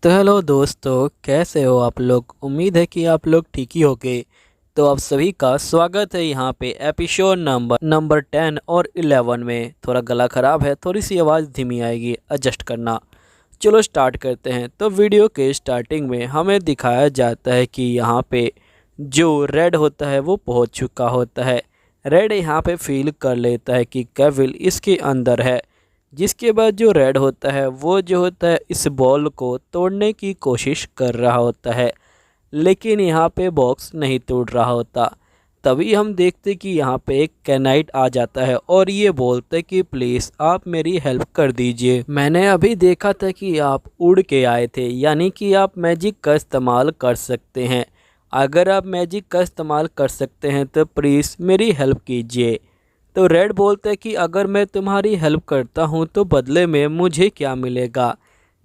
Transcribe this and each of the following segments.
तो हेलो दोस्तों, कैसे हो आप लोग। उम्मीद है कि आप लोग ठीक ही होंगे। तो आप सभी का स्वागत है यहाँ पे एपिसोड नंबर 10 और 11 में। थोड़ा गला ख़राब है, थोड़ी सी आवाज़ धीमी आएगी, एडजस्ट करना। चलो स्टार्ट करते हैं। तो वीडियो के स्टार्टिंग में हमें दिखाया जाता है कि यहाँ पे जो रेड होता है वो पहुँच चुका होता है। रेड यहाँ पे फील कर लेता है कि केविल इसके अंदर है। जिसके बाद जो रेड होता है वो जो होता है इस बॉल को तोड़ने की कोशिश कर रहा होता है, लेकिन यहाँ पे बॉक्स नहीं टूट रहा होता। तभी हम देखते कि यहाँ पे एक कैनाइट आ जाता है और ये बोलते कि प्लीज़ आप मेरी हेल्प कर दीजिए। मैंने अभी देखा था कि आप उड़ के आए थे, यानी कि आप मैजिक का इस्तेमाल कर सकते हैं। अगर आप मैजिक का इस्तेमाल कर सकते हैं तो प्लीज़ मेरी हेल्प कीजिए। तो रेड बोलता है कि अगर मैं तुम्हारी हेल्प करता हूँ तो बदले में मुझे क्या मिलेगा।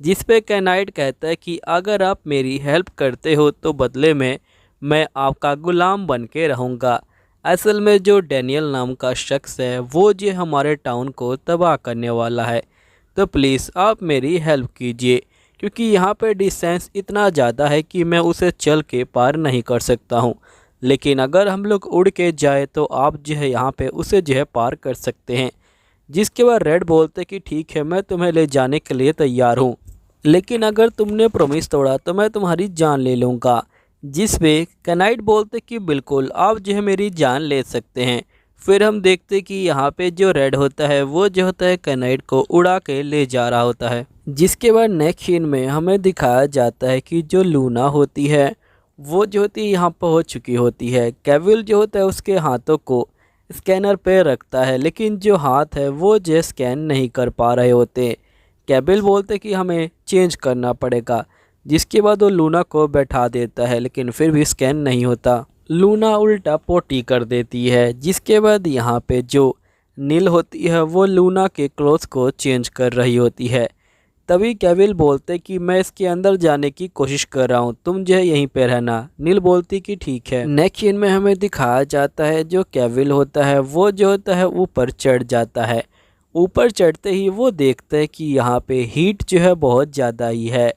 जिस पे कैनाइट कहता है कि अगर आप मेरी हेल्प करते हो तो बदले में मैं आपका गुलाम बन के रहूँगा। असल में जो डैनियल नाम का शख्स है वो जो हमारे टाउन को तबाह करने वाला है, तो प्लीज़ आप मेरी हेल्प कीजिए, क्योंकि यहाँ पे डिस्टेंस इतना ज़्यादा है कि मैं उसे चल के पार नहीं कर सकता हूँ। लेकिन अगर हम लोग उड़ के जाए तो आप जो है यहाँ पे उसे जो है पार कर सकते हैं। जिसके बाद रेड बोलते कि ठीक है, मैं तुम्हें ले जाने के लिए तैयार हूँ, लेकिन अगर तुमने प्रॉमिस तोड़ा तो मैं तुम्हारी जान ले लूँगा। जिस पे कैनाइट बोलते कि बिल्कुल आप जो है मेरी जान ले सकते हैं। फिर हम देखते कि यहाँ पे जो रेड होता है वो जो होता है कैनाइट को उड़ा के ले जा रहा होता है। जिसके बाद नेक्स्ट सीन में हमें दिखाया जाता है कि जो लूना होती है वो जो होती है यहाँ पहुँच चुकी होती है। केविल जो होता है उसके हाथों को स्कैनर पे रखता है, लेकिन जो हाथ है वो जो स्कैन नहीं कर पा रहे होते। केविल बोलते कि हमें चेंज करना पड़ेगा। जिसके बाद वो लूना को बैठा देता है, लेकिन फिर भी स्कैन नहीं होता। लूना उल्टा पोटी कर देती है। जिसके बाद यहाँ पे जो नील होती है वो लूना के क्लोथ्स को चेंज कर रही होती है। तभी केविल बोलते कि मैं इसके अंदर जाने की कोशिश कर रहा हूँ, तुम जो है यहीं पे रहना। नील बोलती कि ठीक है। नेक्स्ट सीन में हमें दिखाया जाता है जो केविल होता है वो जो होता है ऊपर चढ़ जाता है। ऊपर चढ़ते ही वो देखता है कि यहाँ पे हीट जो है बहुत ज़्यादा ही है।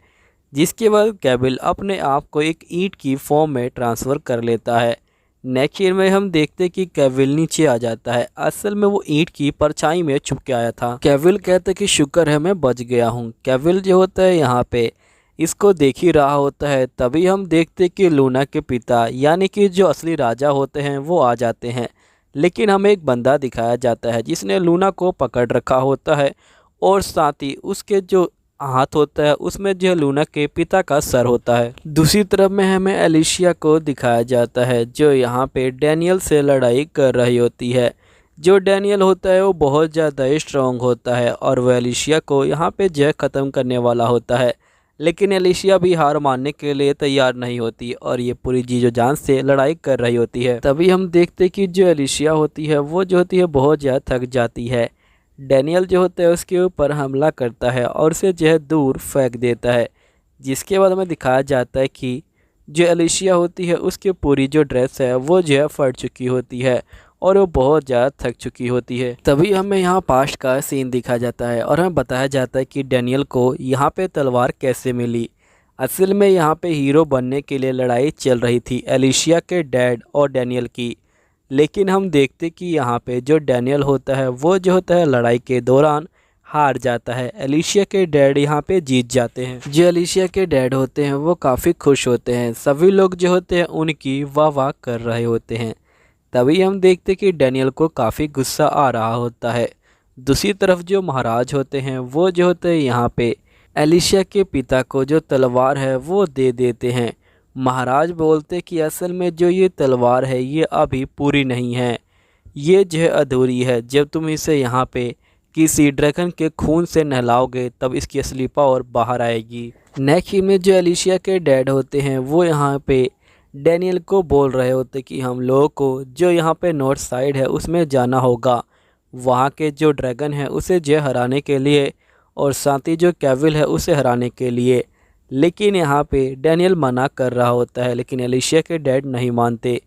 जिसके बाद केविल अपने आप को एक ईंट की फॉर्म में ट्रांसफ़र कर लेता है। नेक्स्ट सीन में हम देखते कि केविल नीचे आ जाता है। असल में वो ईंट की परछाई में छुप के आया था। केविल कहता कि शुक्र है मैं बच गया हूँ। केविल जो होता है यहाँ पे इसको देख ही रहा होता है। तभी हम देखते कि लूना के पिता यानी कि जो असली राजा होते हैं वो आ जाते हैं। लेकिन हमें एक बंदा दिखाया जाता है जिसने लूना को पकड़ रखा होता है, और साथ ही उसके जो हाथ होता है उसमें जो लूना के पिता का सर होता है। दूसरी तरफ में हमें एलिशिया को दिखाया जाता है जो यहाँ पे डैनियल से लड़ाई कर रही होती है। जो डैनियल होता है वो बहुत ज़्यादा स्ट्रॉन्ग होता है और वह एलिशिया को यहाँ पे जय ख़त्म करने वाला होता है। लेकिन एलिशिया भी हार मानने के लिए तैयार नहीं होती और ये पूरी जी जान से लड़ाई कर रही होती है। तभी हम देखते कि जो एलिशिया होती है वो जो होती है बहुत ज़्यादा थक जाती है। डैनियल जो होता है उसके ऊपर हमला करता है और उसे जो है दूर फेंक देता है। जिसके बाद हमें दिखाया जाता है कि जो एलिशिया होती है उसकी पूरी जो ड्रेस है वो जो है फट चुकी होती है और वो बहुत ज़्यादा थक चुकी होती है। तभी हमें यहाँ पास्ट का सीन दिखा जाता है और हमें बताया जाता है कि डैनियल को यहाँ पे तलवार कैसे मिली। असल में यहाँ पे हीरो बनने के लिए लड़ाई चल रही थी एलिशिया के डैड और डैनियल की। लेकिन हम देखते कि यहाँ पे जो डैनियल होता है वो जो होता है लड़ाई के दौरान हार जाता है। एलिशिया के डैड यहाँ पे जीत जाते हैं। जो एलिशिया के डैड होते हैं वो काफ़ी खुश होते हैं। सभी लोग जो होते हैं उनकी वाह वाह कर रहे होते हैं। तभी हम देखते कि डैनियल को काफ़ी गुस्सा आ रहा होता है। दूसरी तरफ जो महाराज होते हैं वो जो होते हैं यहाँ पे एलिशिया के पिता को जो तलवार है वो दे देते हैं। महाराज बोलते कि असल में जो ये तलवार है ये अभी पूरी नहीं है, ये जो है अधूरी है। जब तुम इसे यहाँ पे किसी ड्रैगन के खून से नहलाओगे तब इसकी असली पावर बाहर आएगी। नेक्स्ट में जो एलिशिया के डैड होते हैं वो यहाँ पे डैनियल को बोल रहे होते कि हम लोगों को जो यहाँ पे नॉर्थ साइड है उसमें जाना होगा, वहाँ के जो ड्रैगन है उसे जो हराने के लिए और साथ ही जो केविल है उसे हराने के लिए। लेकिन यहाँ पे डैनियल मना कर रहा होता है, लेकिन एलिशिया के डैड नहीं मानते।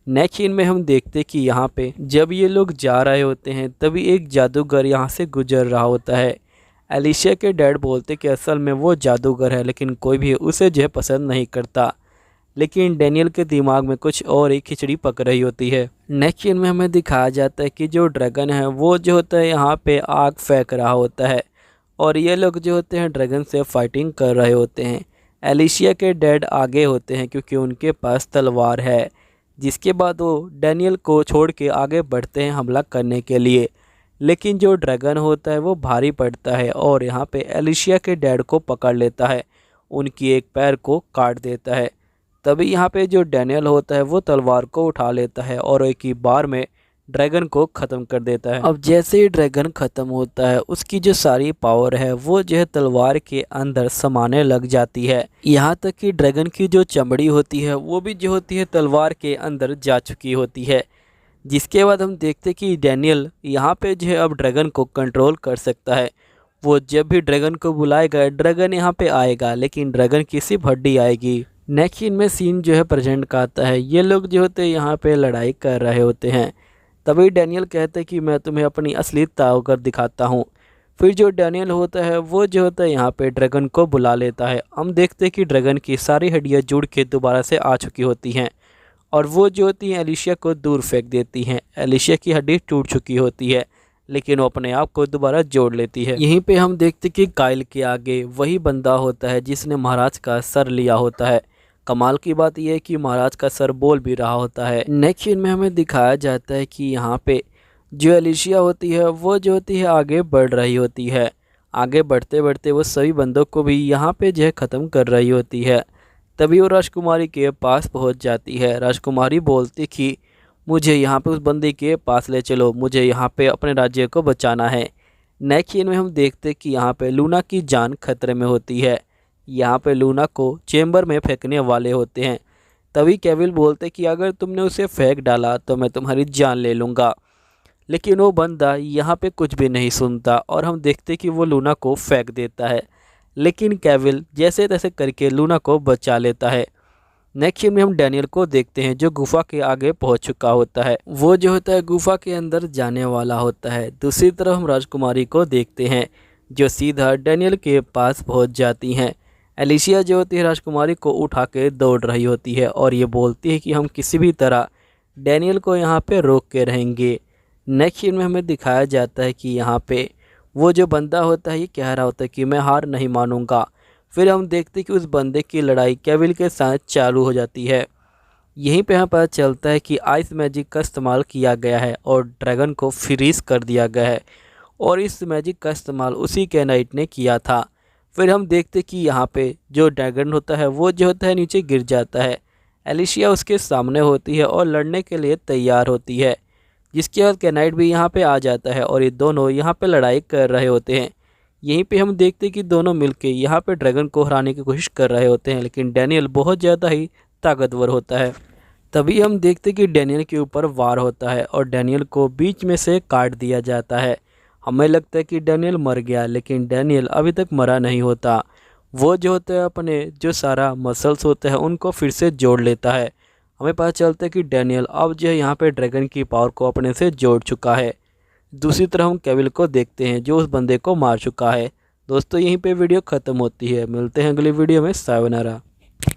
नेक्स्ट सीन में हम देखते कि यहाँ पे जब ये लोग जा रहे होते हैं तभी एक जादूगर यहाँ से गुजर रहा होता है। एलिशिया के डैड बोलते कि असल में वो जादूगर है, लेकिन कोई भी उसे जो है पसंद नहीं करता। लेकिन डैनियल के दिमाग में कुछ और ही खिचड़ी पक रही होती है। नेक्स्ट सीन में हमें दिखाया जाता है कि जो ड्रैगन है वो जो होता है यहाँ पे आग फेंक रहा होता है और ये लोग जो होते हैं ड्रैगन से फाइटिंग कर रहे होते हैं। एलिशिया के डैड आगे होते हैं क्योंकि उनके पास तलवार है, जिसके बाद वो डैनियल को छोड़ के आगे बढ़ते हैं हमला करने के लिए। लेकिन जो ड्रैगन होता है वो भारी पड़ता है और यहाँ पे एलिशिया के डैड को पकड़ लेता है, उनकी एक पैर को काट देता है। तभी यहाँ पे जो डैनियल होता है वो तलवार को उठा लेता है और एक ही बार में ड्रैगन को ख़त्म कर देता है। अब जैसे ही ड्रैगन ख़त्म होता है उसकी जो सारी पावर है वो जो है तलवार के अंदर समाने लग जाती है। यहाँ तक कि ड्रैगन की जो चमड़ी होती है वो भी जो होती है तलवार के अंदर जा चुकी होती है। जिसके बाद हम देखते कि डैनियल यहाँ पे जो है अब ड्रैगन को कंट्रोल कर सकता है। वो जब भी ड्रैगन को बुलाएगा ड्रैगन यहाँ पे आएगा, लेकिन ड्रैगन की सिर्फ हड्डी आएगी। नेक्स्ट इनमें सीन जो है प्रेजेंट का आता है। ये लोग जो होते हैं यहाँ पे लड़ाई कर रहे होते हैं। तभी डैनियल कहता है कि मैं तुम्हें अपनी असली ताकत दिखाता हूँ। फिर जो डैनियल होता है वो जो होता है यहाँ पे ड्रैगन को बुला लेता है। हम देखते हैं कि ड्रैगन की सारी हड्डियाँ जुड़ के दोबारा से आ चुकी होती हैं और वो जो होती हैं एलिशिया को दूर फेंक देती हैं। एलिशिया की हड्डी टूट चुकी होती है, लेकिन वो अपने आप को दोबारा जोड़ लेती है। यहीं पे हम देखते कि काइल के आगे वही बंदा होता है जिसने महाराज का सर लिया होता है। कमाल की बात यह है कि महाराज का सर बोल भी रहा होता है। नेक्स्ट सीन में हमें दिखाया जाता है कि यहाँ पे जो एलिशिया होती है वो जो होती है आगे बढ़ रही होती है। आगे बढ़ते बढ़ते वो सभी बंदों को भी यहाँ पे जो है ख़त्म कर रही होती है। तभी वो राजकुमारी के पास पहुँच जाती है। राजकुमारी बोलती कि मुझे यहाँ पे उस बंदे के पास ले चलो, मुझे यहाँ पे अपने राज्य को बचाना है। नेक्स्ट सीन में हम देखते कि यहाँ पे लूना की जान खतरे में होती है। यहाँ पे लूना को चेंबर में फेंकने वाले होते हैं। तभी केविल बोलते कि अगर तुमने उसे फेंक डाला तो मैं तुम्हारी जान ले लूँगा। लेकिन वो बंदा यहाँ पे कुछ भी नहीं सुनता और हम देखते कि वो लूना को फेंक देता है। लेकिन केविल जैसे तैसे करके लूना को बचा लेता है। नेक्स्ट में हम डैनियल को देखते हैं जो गुफा के आगे पहुंच चुका होता है। वो जो होता है गुफा के अंदर जाने वाला होता है। दूसरी तरफ हम राजकुमारी को देखते हैं जो सीधा डैनियल के पास पहुंच जाती हैं। एलिशिया जो होती है राजकुमारी को उठा के दौड़ रही होती है और ये बोलती है कि हम किसी भी तरह डैनियल को यहाँ पे रोक के रहेंगे। नेक्स्ट सीन में हमें दिखाया जाता है कि यहाँ पे वो जो बंदा होता है ये कह रहा होता है कि मैं हार नहीं मानूंगा। फिर हम देखते कि उस बंदे की लड़ाई केविल के साथ चालू हो जाती है। यहीं पे हमें पता चलता है कि आइस मैजिक का इस्तेमाल किया गया है और ड्रैगन को फ्रीज कर दिया गया है और इस मैजिक का इस्तेमाल उसी कैनाइट ने किया था। फिर हम देखते कि यहाँ पे जो ड्रैगन होता है वो जो होता है नीचे गिर जाता है। एलिशिया उसके सामने होती है और लड़ने के लिए तैयार होती है, जिसके बाद कैनाइट भी यहाँ पे आ जाता है और ये दोनों यहाँ पे लड़ाई कर रहे होते हैं। यहीं पे हम देखते हैं कि दोनों मिलके यहाँ पे ड्रैगन को हराने की कोशिश कर रहे होते हैं, लेकिन डैनियल बहुत ज़्यादा ही ताकतवर होता है। तभी हम देखते हैं कि डैनियल के ऊपर वार होता है और डैनियल को बीच में से काट दिया जाता है। हमें लगता है कि डैनियल मर गया, लेकिन डैनियल अभी तक मरा नहीं होता। वो जो होता है अपने जो सारा मसल्स होते हैं उनको फिर से जोड़ लेता है। हमें पता चलता है कि डैनियल अब जो है यहाँ पे ड्रैगन की पावर को अपने से जोड़ चुका है। दूसरी तरफ हम केविल को देखते हैं जो उस बंदे को मार चुका है। दोस्तों यहीं पे वीडियो ख़त्म होती है। मिलते हैं अगली वीडियो में। सायोनारा।